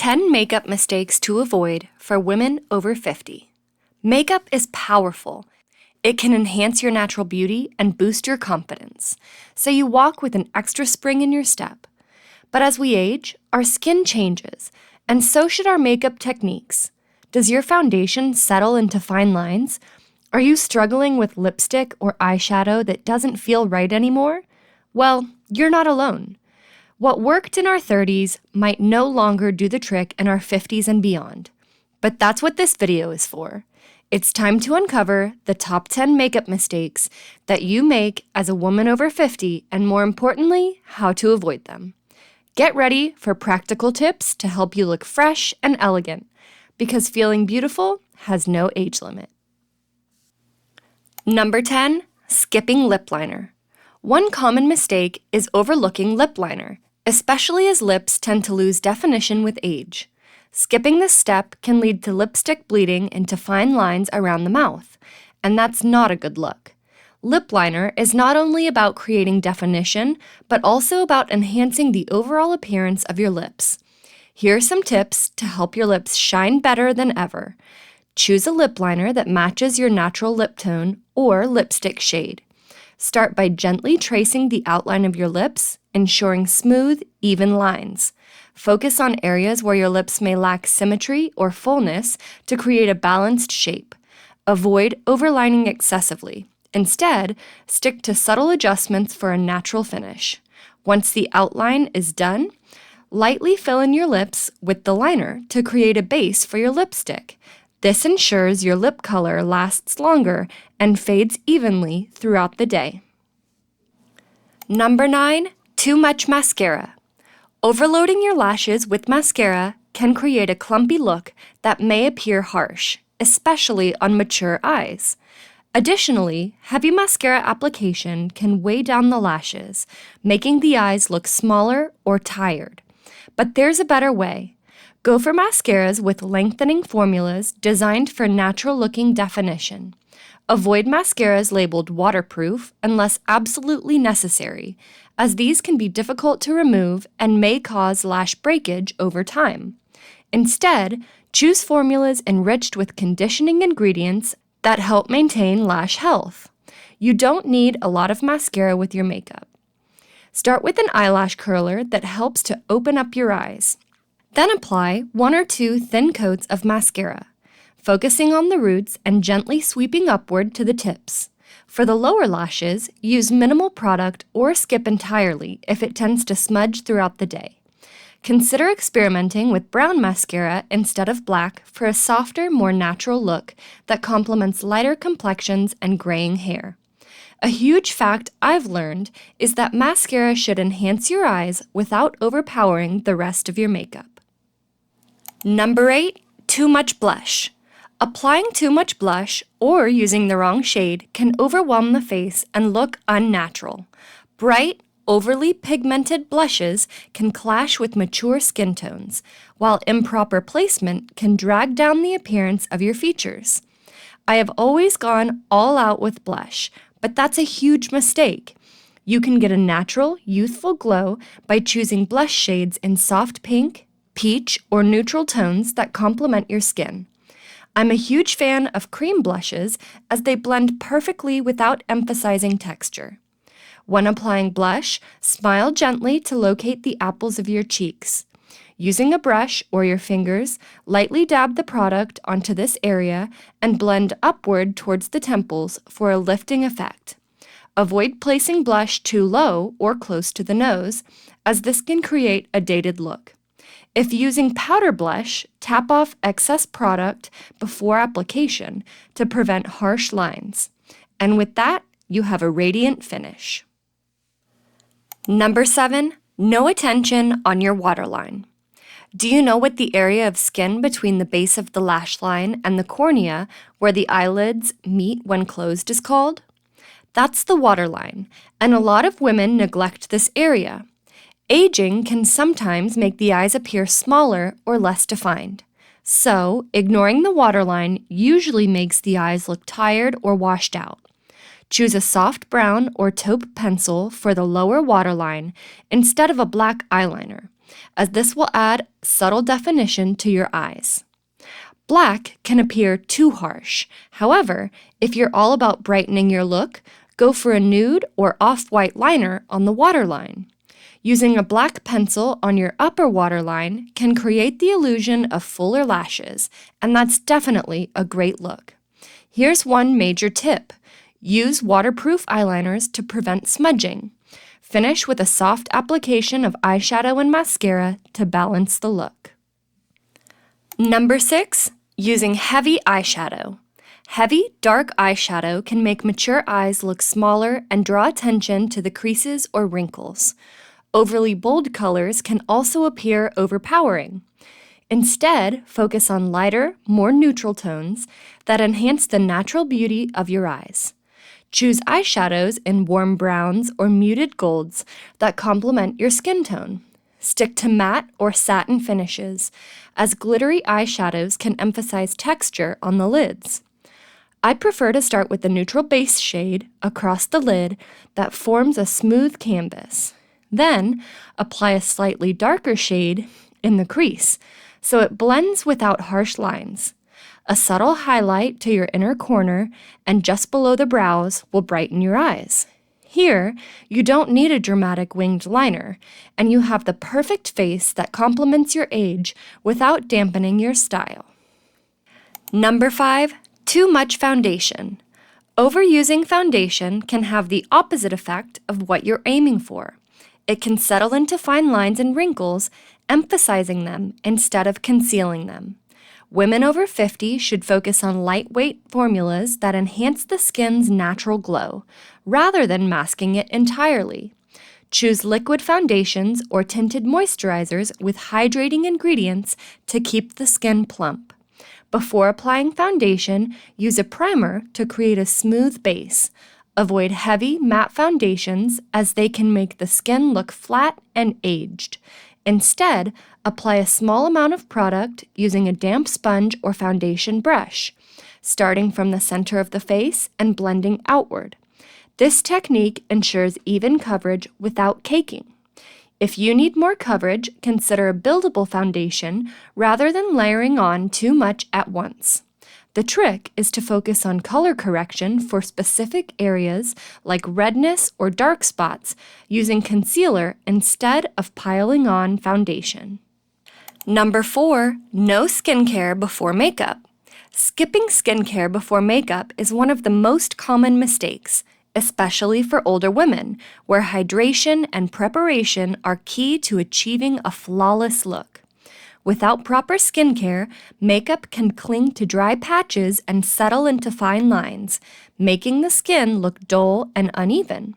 10 makeup mistakes to avoid for women over 50. Makeup is powerful. It can enhance your natural beauty and boost your confidence, so you walk with an extra spring in your step. But as we age, our skin changes, and so should our makeup techniques. Does your foundation settle into fine lines? Are you struggling with lipstick or eyeshadow that doesn't feel right anymore? Well, you're not alone. What worked in our 30s might no longer do the trick in our 50s and beyond. But that's what this video is for. It's time to uncover the top 10 makeup mistakes that you make as a woman over 50 and, more importantly, how to avoid them. Get ready for practical tips to help you look fresh and elegant, because feeling beautiful has no age limit. Number 10, skipping lip liner. One common mistake is overlooking lip liner, especially as lips tend to lose definition with age. Skipping this step can lead to lipstick bleeding into fine lines around the mouth, and that's not a good look. Lip liner is not only about creating definition, but also about enhancing the overall appearance of your lips. Here are some tips to help your lips shine better than ever. Choose a lip liner that matches your natural lip tone or lipstick shade. Start by gently tracing the outline of your lips, ensuring smooth, even lines. Focus on areas where your lips may lack symmetry or fullness to create a balanced shape. Avoid overlining excessively. Instead, stick to subtle adjustments for a natural finish. Once the outline is done, lightly fill in your lips with the liner to create a base for your lipstick. This ensures your lip color lasts longer and fades evenly throughout the day. Number 9, too much mascara. Overloading your lashes with mascara can create a clumpy look that may appear harsh, especially on mature eyes. Additionally, heavy mascara application can weigh down the lashes, making the eyes look smaller or tired. But there's a better way. Go for mascaras with lengthening formulas designed for natural-looking definition. Avoid mascaras labeled waterproof unless absolutely necessary, as these can be difficult to remove and may cause lash breakage over time. Instead, choose formulas enriched with conditioning ingredients that help maintain lash health. You don't need a lot of mascara with your makeup. Start with an eyelash curler that helps to open up your eyes. Then apply 1 or 2 thin coats of mascara, focusing on the roots and gently sweeping upward to the tips. For the lower lashes, use minimal product or skip entirely if it tends to smudge throughout the day. Consider experimenting with brown mascara instead of black for a softer, more natural look that complements lighter complexions and graying hair. A huge fact I've learned is that mascara should enhance your eyes without overpowering the rest of your makeup. Number 8, too much blush. Applying too much blush or using the wrong shade can overwhelm the face and look unnatural. Bright, overly pigmented blushes can clash with mature skin tones, while improper placement can drag down the appearance of your features. I have always gone all out with blush, but that's a huge mistake. You can get a natural, youthful glow by choosing blush shades in soft pink, peach, or neutral tones that complement your skin. I'm a huge fan of cream blushes as they blend perfectly without emphasizing texture. When applying blush, smile gently to locate the apples of your cheeks. Using a brush or your fingers, lightly dab the product onto this area and blend upward towards the temples for a lifting effect. Avoid placing blush too low or close to the nose, as this can create a dated look. If using powder blush, tap off excess product before application to prevent harsh lines. And with that, you have a radiant finish. Number 7, no attention on your waterline. Do you know what the area of skin between the base of the lash line and the cornea, where the eyelids meet when closed, is called? That's the waterline, and a lot of women neglect this area. Aging can sometimes make the eyes appear smaller or less defined. So, ignoring the waterline usually makes the eyes look tired or washed out. Choose a soft brown or taupe pencil for the lower waterline instead of a black eyeliner. as this will add subtle definition to your eyes. Black can appear too harsh. However, if you're all about brightening your look, go for a nude or off-white liner on the waterline. Using a black pencil on your upper waterline can create the illusion of fuller lashes, and that's definitely a great look. Here's one major tip. Use waterproof eyeliners to prevent smudging. Finish with a soft application of eyeshadow and mascara to balance the look. Number 6, using heavy eyeshadow. Heavy, dark eyeshadow can make mature eyes look smaller and draw attention to the creases or wrinkles. Overly bold colors can also appear overpowering. Instead, focus on lighter, more neutral tones that enhance the natural beauty of your eyes. Choose eyeshadows in warm browns or muted golds that complement your skin tone. Stick to matte or satin finishes, as glittery eyeshadows can emphasize texture on the lids. I prefer to start with the neutral base shade across the lid that forms a smooth canvas. Then, apply a slightly darker shade in the crease, so it blends without harsh lines. A subtle highlight to your inner corner and just below the brows will brighten your eyes. Here, you don't need a dramatic winged liner, and you have the perfect face that complements your age without dampening your style. Number 5, too much foundation. Overusing foundation can have the opposite effect of what you're aiming for. It can settle into fine lines and wrinkles, emphasizing them instead of concealing them. Women over 50 should focus on lightweight formulas that enhance the skin's natural glow, rather than masking it entirely. Choose liquid foundations or tinted moisturizers with hydrating ingredients to keep the skin plump. Before applying foundation, use a primer to create a smooth base. Avoid heavy, matte foundations as they can make the skin look flat and aged. Instead, apply a small amount of product using a damp sponge or foundation brush, starting from the center of the face and blending outward. This technique ensures even coverage without caking. If you need more coverage, consider a buildable foundation rather than layering on too much at once. The trick is to focus on color correction for specific areas like redness or dark spots using concealer instead of piling on foundation. Number 4, no skincare before makeup. Skipping skincare before makeup is one of the most common mistakes, especially for older women, where hydration and preparation are key to achieving a flawless look. Without proper skincare, makeup can cling to dry patches and settle into fine lines, making the skin look dull and uneven.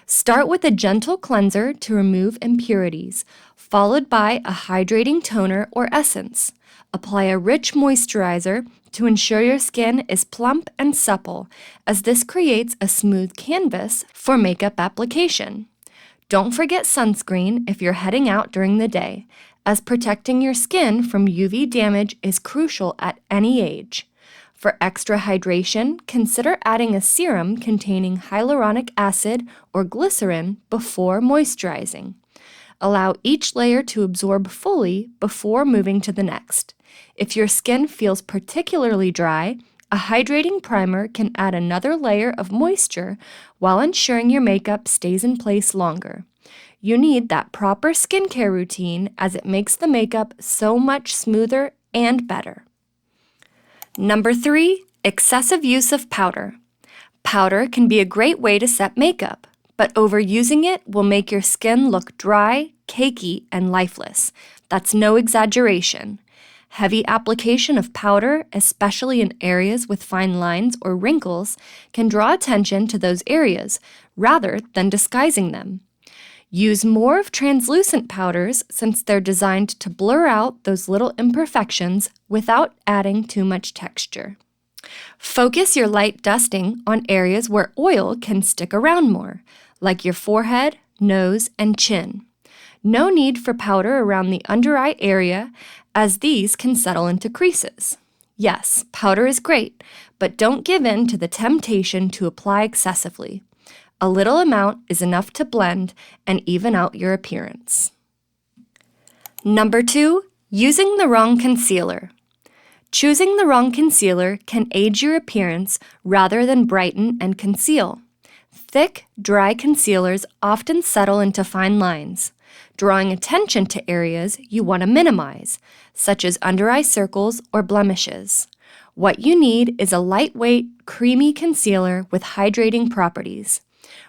Start with a gentle cleanser to remove impurities, followed by a hydrating toner or essence. Apply a rich moisturizer to ensure your skin is plump and supple, as this creates a smooth canvas for makeup application. Don't forget sunscreen if you're heading out during the day, as protecting your skin from UV damage is crucial at any age. For extra hydration, consider adding a serum containing hyaluronic acid or glycerin before moisturizing. Allow each layer to absorb fully before moving to the next. If your skin feels particularly dry, a hydrating primer can add another layer of moisture while ensuring your makeup stays in place longer. You need that proper skincare routine as it makes the makeup so much smoother and better. Number 3, excessive use of powder. Powder can be a great way to set makeup, but overusing it will make your skin look dry, cakey, and lifeless. That's no exaggeration. Heavy application of powder, especially in areas with fine lines or wrinkles, can draw attention to those areas rather than disguising them. Use more of translucent powders since they're designed to blur out those little imperfections without adding too much texture. Focus your light dusting on areas where oil can stick around more, like your forehead, nose, and chin. No need for powder around the under eye area, as these can settle into creases. Yes, powder is great, but don't give in to the temptation to apply excessively. A little amount is enough to blend and even out your appearance. Number 2, using the wrong concealer. Choosing the wrong concealer can age your appearance rather than brighten and conceal. Thick, dry concealers often settle into fine lines, drawing attention to areas you want to minimize, such as under-eye circles or blemishes. What you need is a lightweight, creamy concealer with hydrating properties.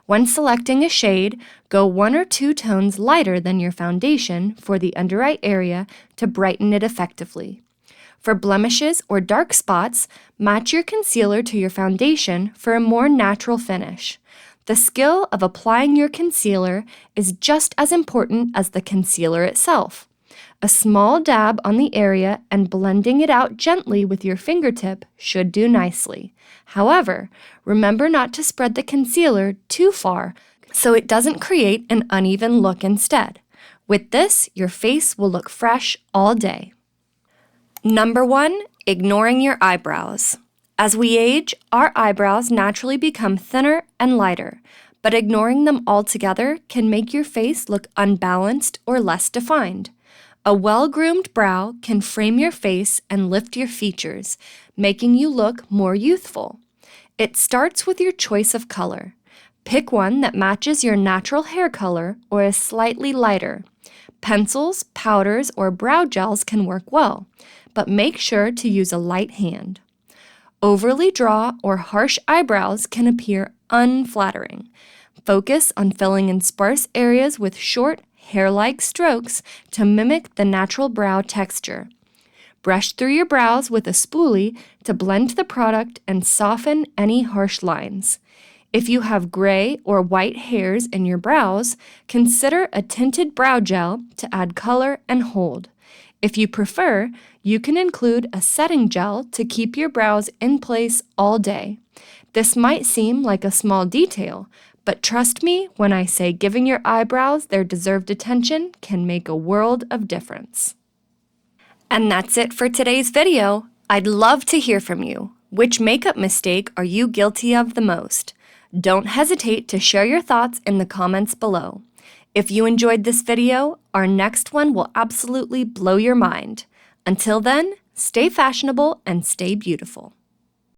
When selecting a shade, go 1 or 2 tones lighter than your foundation for the under-eye area to brighten it effectively. For blemishes or dark spots, match your concealer to your foundation for a more natural finish. The skill of applying your concealer is just as important as the concealer itself. A small dab on the area and blending it out gently with your fingertip should do nicely. However, remember not to spread the concealer too far so it doesn't create an uneven look instead. With this, your face will look fresh all day. Number 1, ignoring your eyebrows. As we age, our eyebrows naturally become thinner and lighter, but ignoring them altogether can make your face look unbalanced or less defined. A well-groomed brow can frame your face and lift your features, making you look more youthful. It starts with your choice of color. Pick one that matches your natural hair color or is slightly lighter. Pencils, powders, or brow gels can work well, but make sure to use a light hand. Overly draw or harsh eyebrows can appear unflattering. Focus on filling in sparse areas with short, hair-like strokes to mimic the natural brow texture. Brush through your brows with a spoolie to blend the product and soften any harsh lines. If you have gray or white hairs in your brows, consider a tinted brow gel to add color and hold. If you prefer, you can include a setting gel to keep your brows in place all day. This might seem like a small detail, but trust me when I say giving your eyebrows their deserved attention can make a world of difference. And that's it for today's video. I'd love to hear from you. Which makeup mistake are you guilty of the most? Don't hesitate to share your thoughts in the comments below. If you enjoyed this video, our next one will absolutely blow your mind. Until then, stay fashionable and stay beautiful.